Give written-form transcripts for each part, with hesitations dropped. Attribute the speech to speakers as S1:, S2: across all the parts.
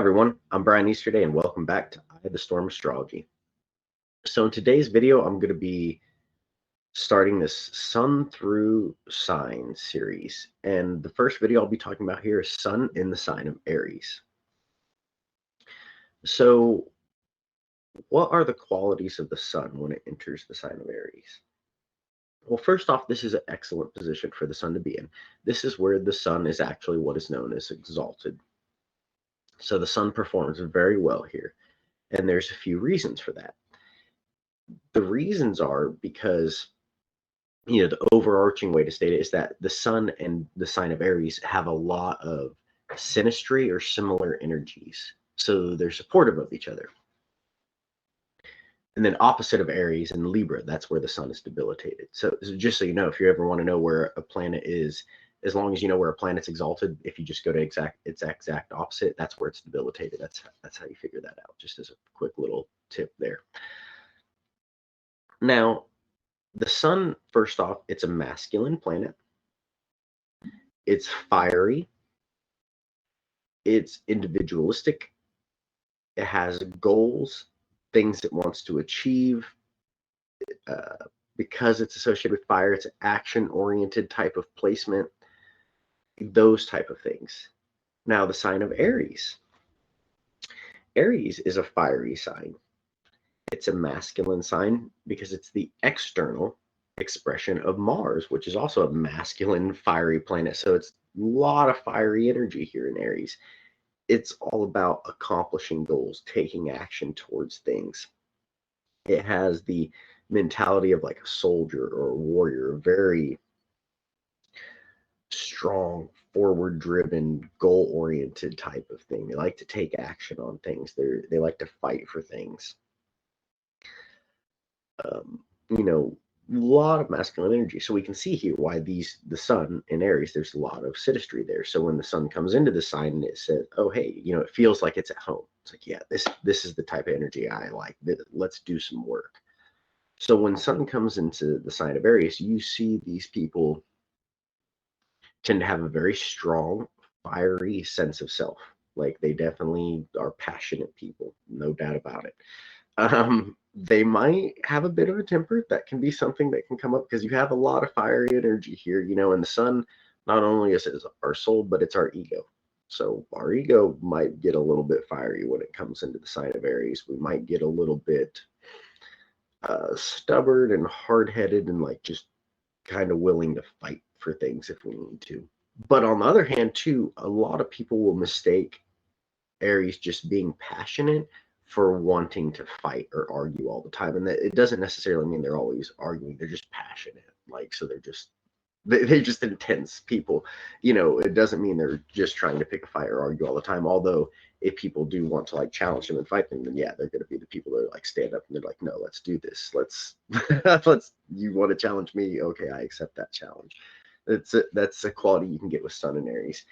S1: everyone, I'm Brian Easterday and welcome back to Eye of the Storm Astrology. So in today's video, I'm going to be starting this Sun through Sign series. And the first video I'll be talking about here is Sun in the sign of Aries. So what are the qualities of the Sun when it enters the sign of Aries? Well, first off, this is an excellent position for the Sun to be in. This is where the Sun is actually what is known as exalted. So the Sun performs very well here. And there's a few reasons for that. The reasons are because, the overarching way to state it is that the Sun and the sign of Aries have a lot of synastry or similar energies. So they're supportive of each other. And then opposite of Aries and Libra, that's where the Sun is debilitated. So just so you know, if you ever want to know where a planet is, as long as you know where a planet's exalted, if you just go to its exact opposite, that's where it's debilitated. That's how you figure that out, just as a quick little tip there. Now, the Sun, first off, it's a masculine planet. It's fiery. It's individualistic. It has goals, things it wants to achieve. Because it's associated with fire, it's an action-oriented type of placement, those type of things. Now, the sign of Aries. Aries is a fiery sign. It's a masculine sign because it's the external expression of Mars, which is also a masculine fiery planet. So it's a lot of fiery energy here in Aries. It's all about accomplishing goals, taking action towards things. It has the mentality of like a soldier or a warrior, a very strong, forward driven, goal oriented type of thing. They like to take action on things. They like to fight for things. A lot of masculine energy. So we can see here why the Sun in Aries, there's a lot of synastry there. So when the Sun comes into the sign and it says, oh, hey, it feels like it's at home. It's like, yeah, this is the type of energy I like. Let's do some work. So when Sun comes into the sign of Aries, you see these people tend to have a very strong, fiery sense of self. Like they definitely are passionate people, no doubt about it. They might have a bit of a temper. That can be something that can come up because you have a lot of fiery energy here, and the Sun not only is our soul, but it's our ego. So our ego might get a little bit fiery when it comes into the sign of Aries. We might get a little bit stubborn and hard-headed and like just kind of willing to fight for things if we need to. But on the other hand, too, a lot of people will mistake Aries just being passionate for wanting to fight or argue all the time. And that it doesn't necessarily mean they're always arguing. They're just passionate. So they're just intense people. It doesn't mean they're just trying to pick a fight or argue all the time. Although if people do want to like challenge them and fight them, then yeah, they're going to be the people that like stand up and they're like, no, let's do this. You want to challenge me? Okay, I accept that challenge. That's a quality you can get with Sun and Aries.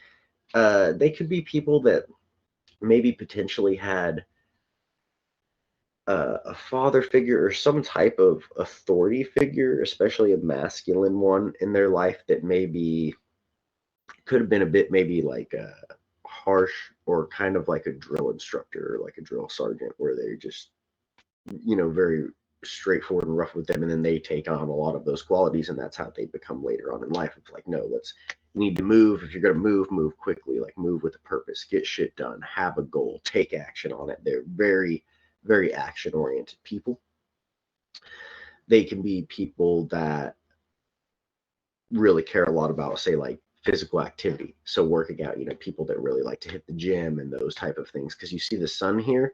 S1: They could be people that maybe potentially had a father figure or some type of authority figure, especially a masculine one in their life that maybe could have been a bit maybe like harsh or kind of like a drill instructor or like a drill sergeant where they're just, very straightforward and rough with them. And then they take on a lot of those qualities and that's how they become later on in life. It's like, no, you need to move. If you're going to move quickly, like move with a purpose, get shit done, have a goal, take action on it. They're very, very action oriented people. They can be people that really care a lot about, say, like physical activity. So working out, people that really like to hit the gym and those type of things. Because you see the Sun here,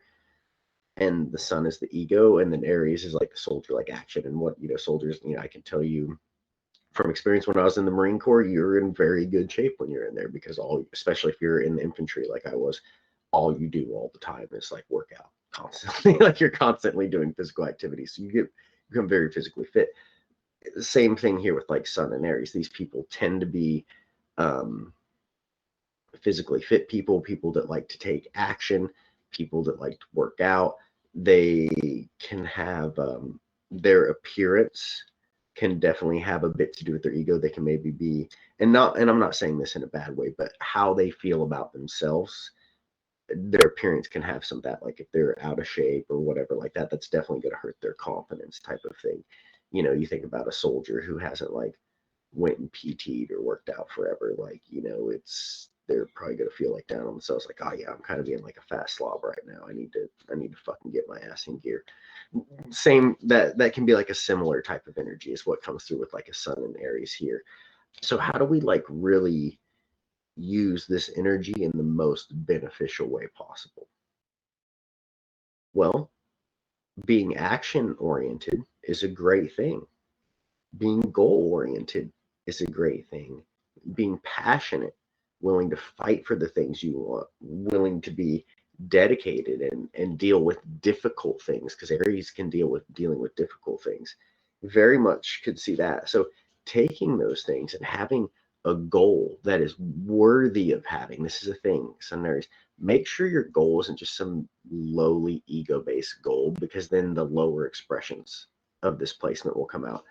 S1: and the Sun is the ego, and then Aries is like the soldier, like action. And what, soldiers, I can tell you from experience when I was in the Marine Corps, you're in very good shape when you're in there because especially if you're in the infantry like I was, all you do all the time is like work out constantly. Like you're constantly doing physical activity. So you become very physically fit. Same thing here with like Sun and Aries. These people tend to be physically fit people that like to take action, people that like to work out. They can have their appearance can definitely have a bit to do with their ego. They can maybe be, and I'm not saying this in a bad way, but how they feel about themselves their appearance can have some of that, like if they're out of shape or whatever like that, that's definitely going to hurt their confidence type of thing. You think about a soldier who hasn't like went and PT'd or worked out forever, like, they're probably gonna feel like down on themselves, like, oh yeah, I'm kind of being like a fat slob right now. I need to fucking get my ass in gear. Same, that can be like a similar type of energy is what comes through with like a sun in Aries here. So how do we like really use this energy in the most beneficial way possible? Well, being action oriented is a great thing. Being goal oriented is a great thing. Being passionate, willing to fight for the things you want, willing to be dedicated and deal with difficult things, because Aries can dealing with difficult things. Very much could see that. So taking those things and having a goal that is worthy of having. This is a thing, Sun Aries. Make sure your goal isn't just some lowly ego-based goal, because then the lower expressions of this placement will come out.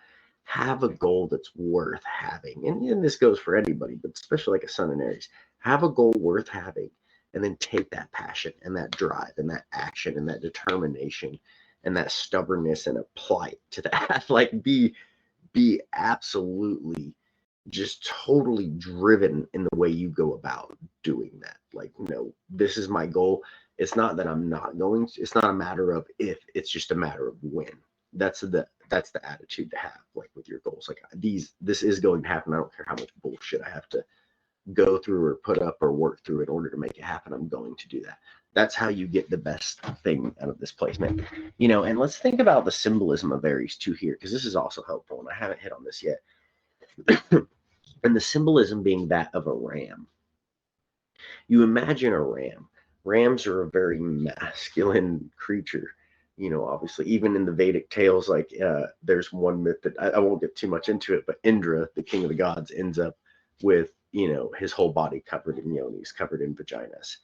S1: Have a goal that's worth having. And this goes for anybody, but especially like a Sun in Aries. Have a goal worth having, and then take that passion and that drive and that action and that determination and that stubbornness and apply it to that. Like be absolutely just totally driven in the way you go about doing that. Like, this is my goal. It's not that I'm not going to, it's not a matter of if, it's just a matter of when. That's the attitude to have, like with your goals. Like, this is going to happen. I don't care how much bullshit I have to go through or put up or work through in order to make it happen. I'm going to do that. That's how you get the best thing out of this placement. And let's think about the symbolism of Aries too here, because this is also helpful, and I haven't hit on this yet. And the symbolism being that of a ram. You imagine a ram. Rams are a very masculine creature. Obviously, even in the Vedic tales, like there's one myth that I won't get too much into it, but Indra, the king of the gods, ends up with his whole body covered in yonis, covered in vaginas,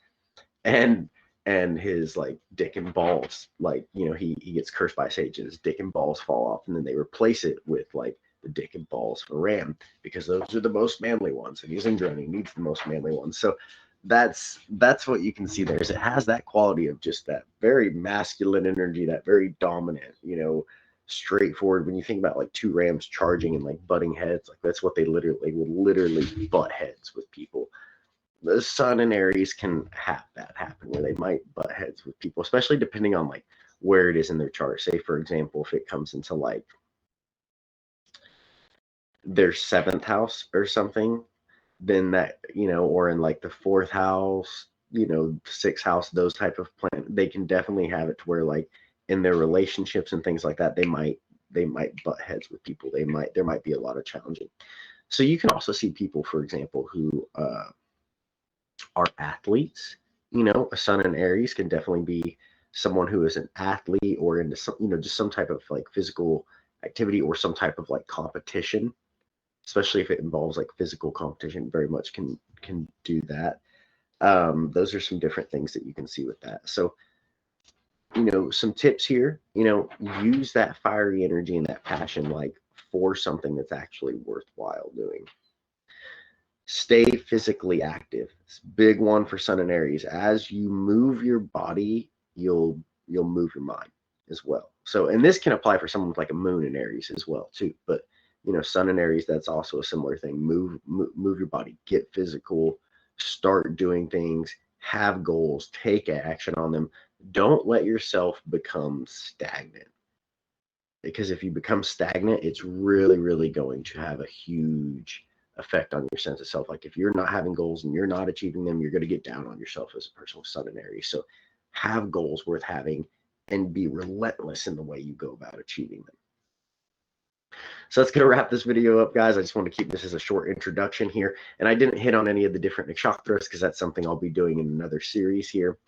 S1: and his like dick and balls, like he gets cursed by sages. His dick and balls fall off, and then they replace it with like the dick and balls of a ram, because those are the most manly ones, and he's Indra and he needs the most manly ones. So that's what you can see there, is it has that quality of just that very masculine energy, that very dominant, straightforward. When you think about like two rams charging and like butting heads, like that's what they would literally butt heads with people. The Sun and Aries can have that happen, where they might butt heads with people, especially depending on like where it is in their chart. Say, for example, if it comes into like their seventh house or something, then that, or in like the fourth house, sixth house, those type of planet, they can definitely have it to where like in their relationships and things like that, they might butt heads with people. There might be a lot of challenging. So you can also see people, for example, who are athletes. A Sun in Aries can definitely be someone who is an athlete or into some, just some type of like physical activity or some type of like competition, especially if it involves like physical competition. Very much can do that. Those are some different things that you can see with that. So, some tips here, use that fiery energy and that passion like for something that's actually worthwhile doing. Stay physically active. It's a big one for Sun and Aries. As you move your body, you'll move your mind as well. So, and this can apply for someone with like a moon in Aries as well too. But Sun and Aries, that's also a similar thing. Move your body, get physical, start doing things, have goals, take action on them. Don't let yourself become stagnant, because if you become stagnant, it's really, really going to have a huge effect on your sense of self. Like if you're not having goals and you're not achieving them, you're going to get down on yourself as a person with Sun and Aries. So have goals worth having and be relentless in the way you go about achieving them. So that's going to wrap this video up, guys. I just want to keep this as a short introduction here. And I didn't hit on any of the different nakshatras because that's something I'll be doing in another series here.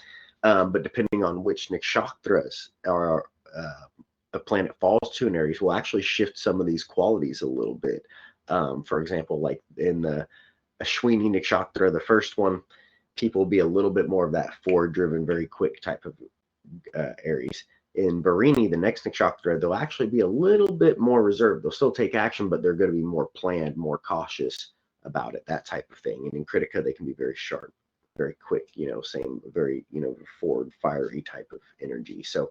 S1: But depending on which nakshatras are a planet falls to in Aries, will actually shift some of these qualities a little bit. For example, like in the Ashwini nakshatra, the first one, people will be a little bit more of that forward-driven, very quick type of Aries. In Bharini, the next nakshatra, they'll actually be a little bit more reserved. They'll still take action, but they're going to be more planned, more cautious about it, that type of thing. And in Kritika, they can be very sharp. very quick, same, very, forward, fiery type of energy. So,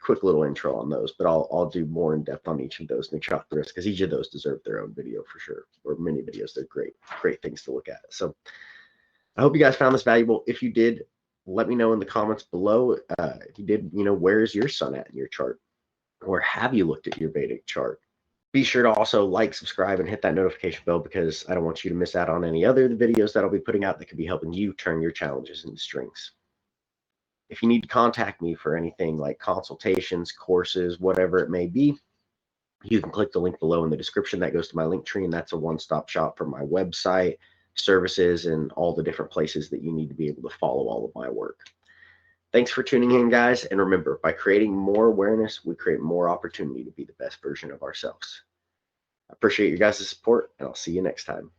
S1: quick little intro on those, but I'll do more in depth on each of those nakshatras because each of those deserve their own video for sure, or mini videos. They're great things to look at. So I hope you guys found this valuable. If you did, let me know in the comments below. If you did, where is your sun at in your chart? Or have you looked at your Vedic chart? Be sure to also like, subscribe, and hit that notification bell because I don't want you to miss out on any other videos that I'll be putting out that could be helping you turn your challenges into strengths. If you need to contact me for anything like consultations, courses, whatever it may be, you can click the link below in the description. That goes to my link tree, and that's a one-stop shop for my website, services, and all the different places that you need to be able to follow all of my work. Thanks for tuning in, guys. And remember, by creating more awareness, we create more opportunity to be the best version of ourselves. I appreciate your guys' support, and I'll see you next time.